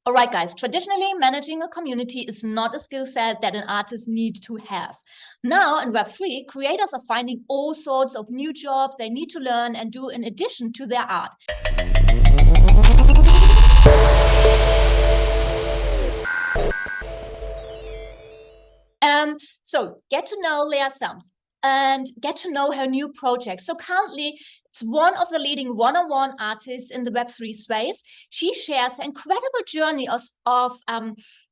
All right, guys, traditionally managing a community is not a skill set that an artist needs to have. Now in Web3, creators are finding all sorts of new jobs they need to learn and do in addition to their art. So get to know Leah Sams and get to know her new project. So currently, it's one of the leading one-on-one artists in the Web3 space. She shares an incredible journey of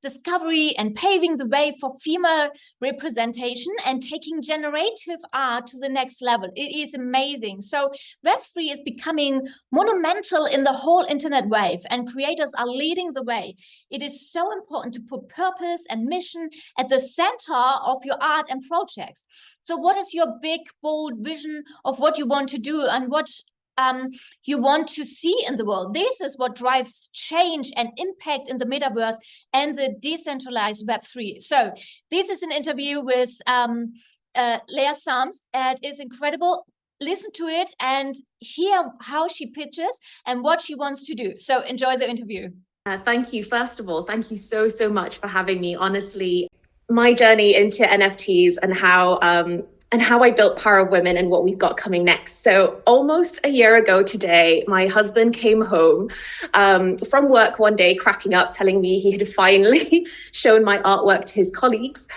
discovery and paving the way for female representation and taking generative art to the next level. It is amazing. So Web3 is becoming monumental in the whole internet wave, and creators are leading the way. It is so important to put purpose and mission at the center of your art and projects. So what is your big, bold vision of what you want to do and what you want to see in the world? This is what drives change and impact in the metaverse and the decentralized Web3. So this is an interview with Leah Sams. It is incredible. Listen to it and hear how she pitches and what she wants to do. So enjoy the interview. Thank you. First of all, thank you so much for having me. Honestly, my journey into NFTs and how I built Power of Women and what we've got coming next. So almost a year ago today, my husband came home from work one day, cracking up, telling me he had finally shown my artwork to his colleagues.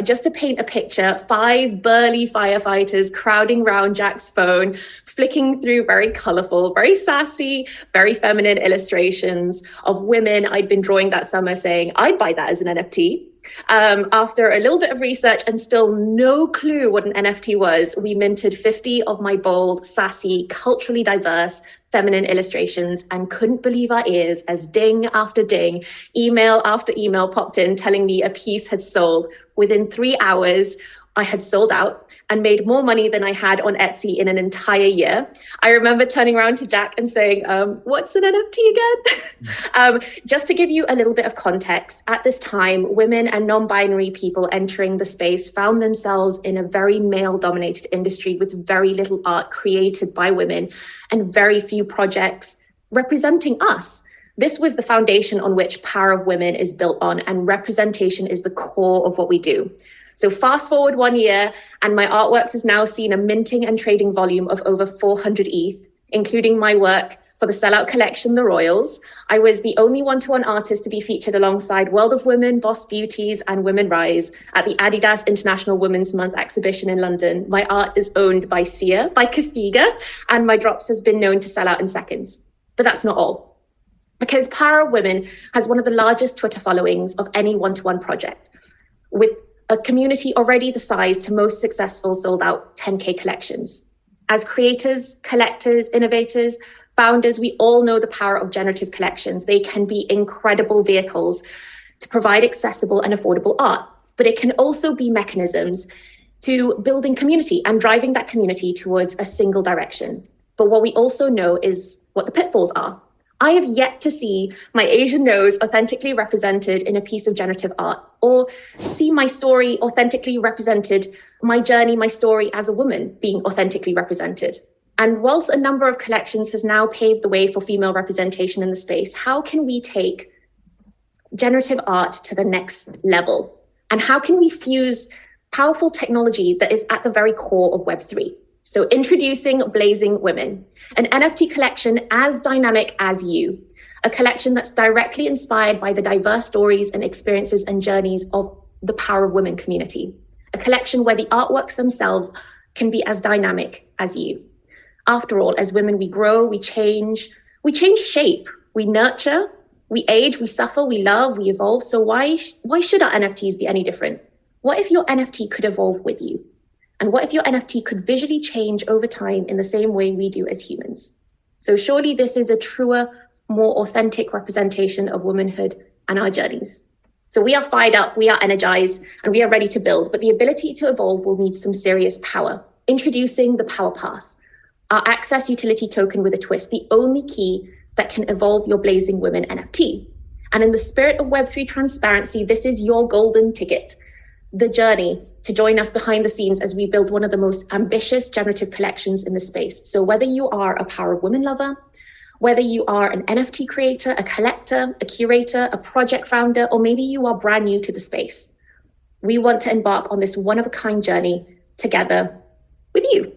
Just to paint a picture, 5 burly firefighters crowding round Jack's phone, flicking through very colorful, very sassy, very feminine illustrations of women I'd been drawing that summer, saying, I'd buy that as an NFT. After a little bit of research and still no clue what an NFT was, we minted 50 of my bold, sassy, culturally diverse, feminine illustrations and couldn't believe our ears as ding after ding, email after email popped in telling me a piece had sold. Within 3 hours, I had sold out and made more money than I had on Etsy in an entire year. I remember turning around to Jack and saying, what's an NFT again? Just to give you a little bit of context, at this time, women and non-binary people entering the space found themselves in a very male-dominated industry with very little art created by women and very few projects representing us. This was the foundation on which Power of Women is built on, and representation is the core of what we do. So fast forward 1 year, and my artworks has now seen a minting and trading volume of over 400 ETH, including my work for the sellout collection, The Royals. I was the only one-to-one artist to be featured alongside World of Women, Boss Beauties, and Women Rise at the Adidas International Women's Month exhibition in London. My art is owned by Sia, by Kafiga, and my drops has been known to sell out in seconds. But that's not all. Because Power of Women has one of the largest Twitter followings of any one-to-one project, with a community already the size to most successful sold out 10K collections. As creators, collectors, innovators, founders, we all know the power of generative collections. They can be incredible vehicles to provide accessible and affordable art, but it can also be mechanisms to building community and driving that community towards a single direction. But what we also know is what the pitfalls are. I have yet to see my Asian nose authentically represented in a piece of generative art, or see my story authentically represented, my journey, my story as a woman being authentically represented. And whilst a number of collections has now paved the way for female representation in the space, how can we take generative art to the next level? And how can we fuse powerful technology that is at the very core of Web3? So introducing Blazing Women, an NFT collection as dynamic as you, a collection that's directly inspired by the diverse stories and experiences and journeys of the Power of Women community, a collection where the artworks themselves can be as dynamic as you. After all, as women, we grow, we change shape, we nurture, we age, we suffer, we love, we evolve. So why should our NFTs be any different? What if your NFT could evolve with you? And what if your NFT could visually change over time in the same way we do as humans? So surely this is a truer, more authentic representation of womanhood and our journeys. So we are fired up, we are energized, and we are ready to build, but the ability to evolve will need some serious power. Introducing the Power Pass, our access utility token with a twist, the only key that can evolve your Blazing Women NFT. And in the spirit of Web3 transparency, this is your golden ticket, the journey to join us behind the scenes as we build one of the most ambitious generative collections in the space. So whether you are a Power of Women lover, Whether you are an NFT creator, a collector, a curator, a project founder, or maybe you are brand new to the space, we want to embark on this one-of-a-kind journey together with you.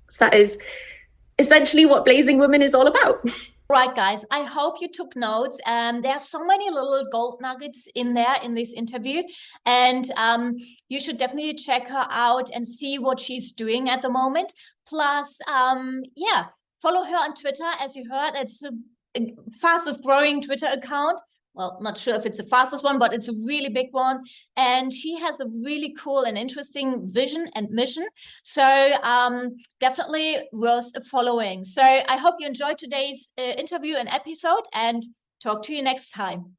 So that is essentially what Blazing Women is all about. Right, guys, I hope you took notes. There are so many little gold nuggets in there in this interview, and you should definitely check her out and see what she's doing at the moment. Plus, yeah, follow her on Twitter. As you heard, it's the fastest growing Twitter account. Well, not sure if it's the fastest one, but it's a really big one. And she has a really cool and interesting vision and mission. So definitely worth following. So I hope you enjoyed today's interview and episode, and talk to you next time.